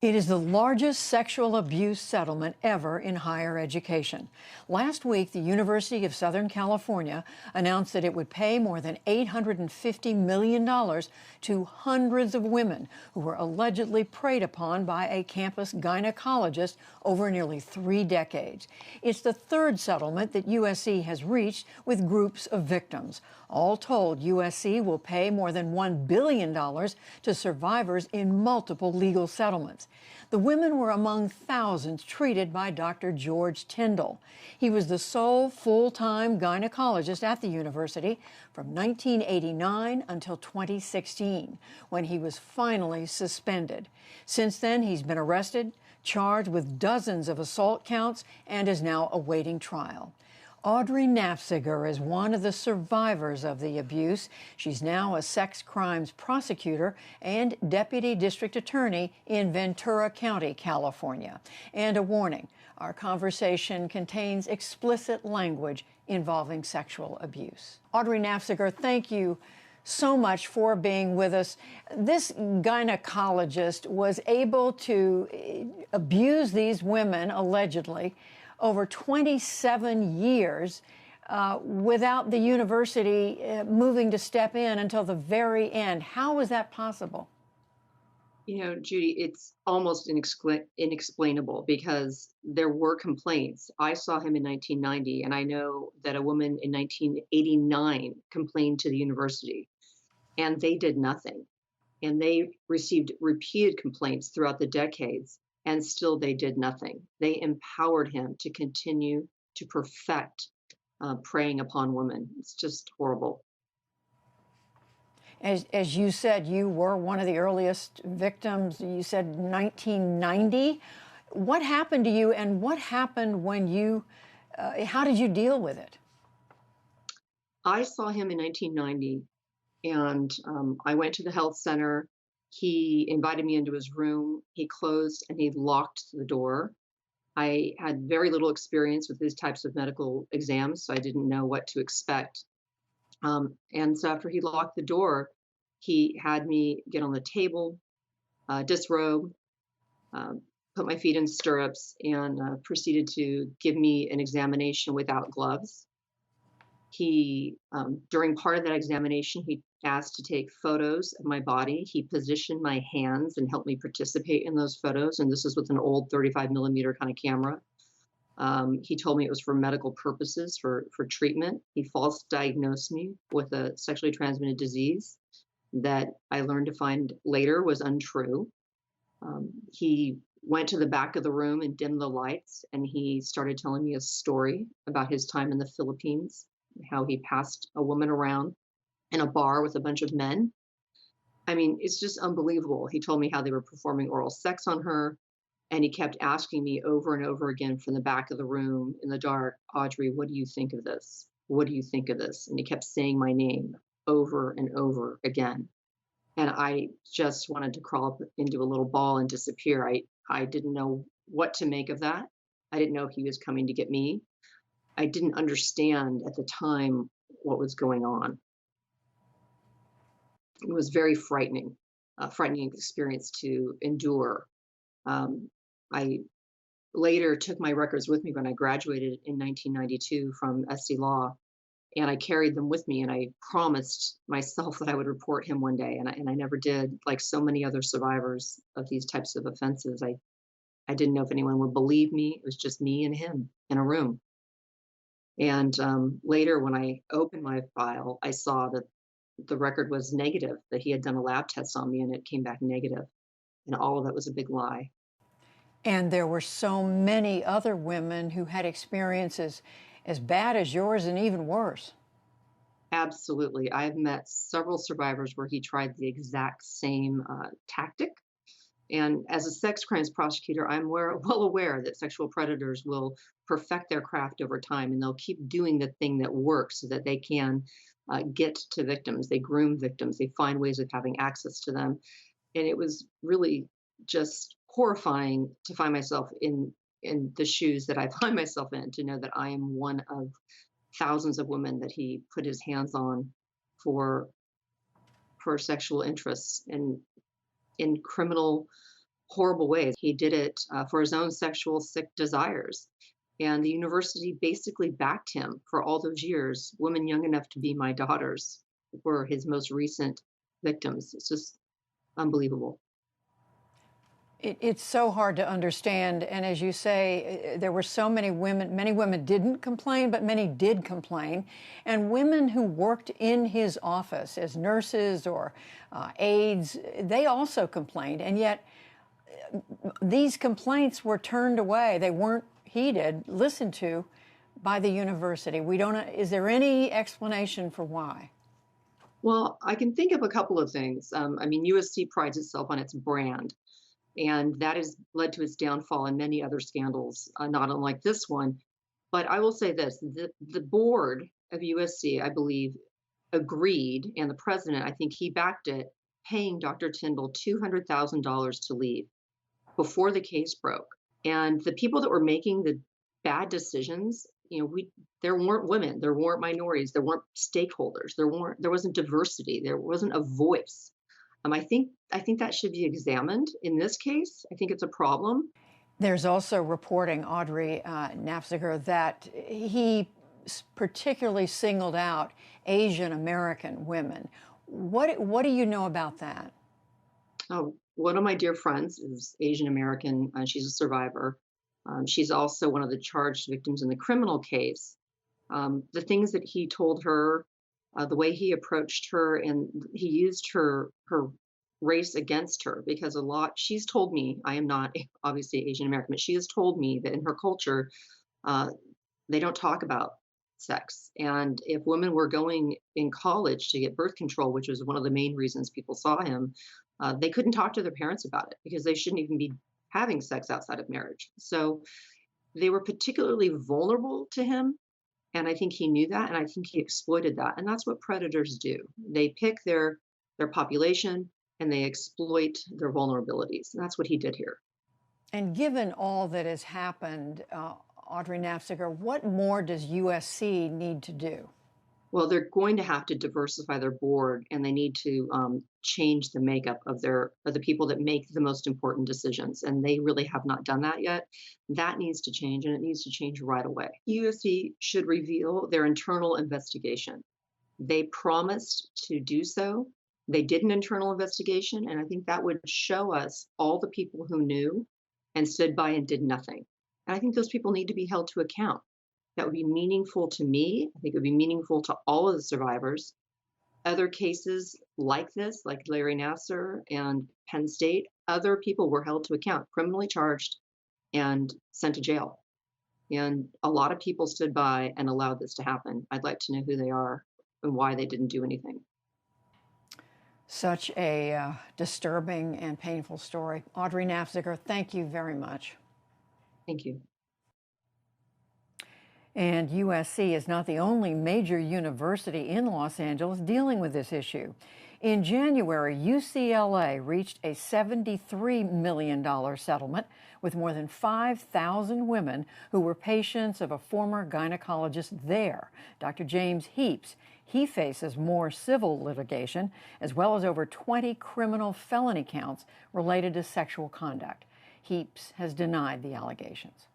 It is the largest sexual abuse settlement ever in higher education. Last week, the University of Southern California announced that it would pay more than $850 million to hundreds of women who were allegedly preyed upon by a campus gynecologist over nearly 3 decades. It's the third settlement that USC has reached with groups of victims. All told, USC will pay more than $1 billion to survivors in multiple legal settlements. The women were among thousands treated by Dr. George Tyndall. He was the sole full-time gynecologist at the university from 1989 until 2016, when he was finally suspended. Since then, he's been arrested, charged with dozens of assault counts, and is now awaiting trial. Audrey Nafziger is one of the survivors of the abuse. She's now a sex crimes prosecutor and deputy district attorney in Ventura County, California. And a warning, our conversation contains explicit language involving sexual abuse. Audrey Nafziger, thank you so much for being with us. This gynecologist was able to abuse these women, allegedly, over 27 years without the university moving to step in until the very end. How was that possible? You know, Judy, it's almost inexplainable because there were complaints. I saw him in 1990, and I know that a woman in 1989 complained to the university, and they did nothing. And they received repeated complaints throughout the decades, and still they did nothing. They empowered him to continue to perfect preying upon women. It's just horrible. As you said, you were one of the earliest victims. You said 1990. What happened to you, and what happened when you, how did you deal with it? I saw him in 1990, and I went to the health center. He invited me into his room. He closed and he locked the door. I had very little experience with these types of medical exams, so I didn't know what to expect. And so after he locked the door, he had me get on the table, disrobe, put my feet in stirrups, and proceeded to give me an examination without gloves. He, during part of that examination, he asked to take photos of my body. He positioned my hands and helped me participate in those photos. And this is with an old 35 millimeter kind of camera. He told me it was for medical purposes, for treatment. He false diagnosed me with a sexually transmitted disease that I learned to find later was untrue. He went to the back of the room and dimmed the lights, and he started telling me a story about his time in the Philippines, how he passed a woman around in a bar with a bunch of men. I mean, it's just unbelievable. He told me how they were performing oral sex on her, and he kept asking me over and over again from the back of the room in the dark, Audrey, what do you think of this? What do you think of this? And he kept saying my name over and over again. And I just wanted to crawl up into a little ball and disappear. I didn't know what to make of that. I didn't know if he was coming to get me. I didn't understand at the time what was going on. It was very frightening, frightening experience to endure. I later took my records with me when I graduated in 1992 from SC Law, and I carried them with me, and I promised myself that I would report him one day, and I never did. Like so many other survivors of these types of offenses, I didn't know if anyone would believe me. It was just me and him in a room. And later, when I opened my file, I saw that the record was negative, that he had done a lab test on me and it came back negative. And all of that was a big lie. And there were so many other women who had experiences as bad as yours and even worse. Absolutely. I've met several survivors where he tried the exact same tactic. And as a sex crimes prosecutor, I'm well aware that sexual predators will perfect their craft over time, and they'll keep doing the thing that works so that they can get to victims. They groom victims. They find ways of having access to them. And it was really just horrifying to find myself in the shoes that I find myself in, to know that I am one of thousands of women that he put his hands on for sexual interests and in criminal horrible ways. He did it for his own sexual sick desires. And the university basically backed him for all those years. Women young enough to be my daughters were his most recent victims. It's just unbelievable. It's so hard to understand. And as you say, there were so many women didn't complain, but many did complain. And women who worked in his office as nurses or aides, they also complained. And yet these complaints were turned away. They weren't heeded, listened to by the university. We don't, is there any explanation for why? Well, I can think of a couple of things. I mean, USC prides itself on its brand, and that has led to its downfall and many other scandals, not unlike this one. But I will say this, the board of USC, I believe, agreed, and the president, I think he backed it, paying Dr. Tyndall $200,000 to leave before the case broke. And the people that were making the bad decisions, there weren't women, there weren't minorities, there weren't stakeholders, there wasn't diversity, there wasn't a voice. I think that should be examined in this case. I think it's a problem. There's also reporting, Audrey Nafziger, that he particularly singled out Asian American women. What do you know about that? One of my dear friends is Asian American. She's a survivor. She's also one of the charged victims in the criminal case. The things that he told her, the way he approached her, and he used her race against her, because she's told me, I am not obviously Asian American, but she has told me that in her culture, they don't talk about sex. And if women were going in college to get birth control, which was one of the main reasons people saw him, they couldn't talk to their parents about it because they shouldn't even be having sex outside of marriage. So they were particularly vulnerable to him. And I think he knew that. And I think he exploited that. And that's what predators do. They pick their population and they exploit their vulnerabilities. And that's what he did here. And given all that has happened, Audrey Nafziger, what more does USC need to do? Well, they're going to have to diversify their board, and they need to change the makeup of the people that make the most important decisions. And they really have not done that yet. That needs to change, and it needs to change right away. USC should reveal their internal investigation. They promised to do so. They did an internal investigation, and I think that would show us all the people who knew and stood by and did nothing. And I think those people need to be held to account. That would be meaningful to me. I think it would be meaningful to all of the survivors. Other cases like this, like Larry Nassar and Penn State, other people were held to account, criminally charged, and sent to jail. And a lot of people stood by and allowed this to happen. I'd like to know who they are and why they didn't do anything. Such a disturbing and painful story. Audrey Nafziger, thank you very much. Thank you. And USC is not the only major university in Los Angeles dealing with this issue. In January, UCLA reached a $73 million settlement with more than 5,000 women who were patients of a former gynecologist there, Dr. James Heaps. He faces more civil litigation, as well as over 20 criminal felony counts related to sexual conduct. Heaps has denied the allegations.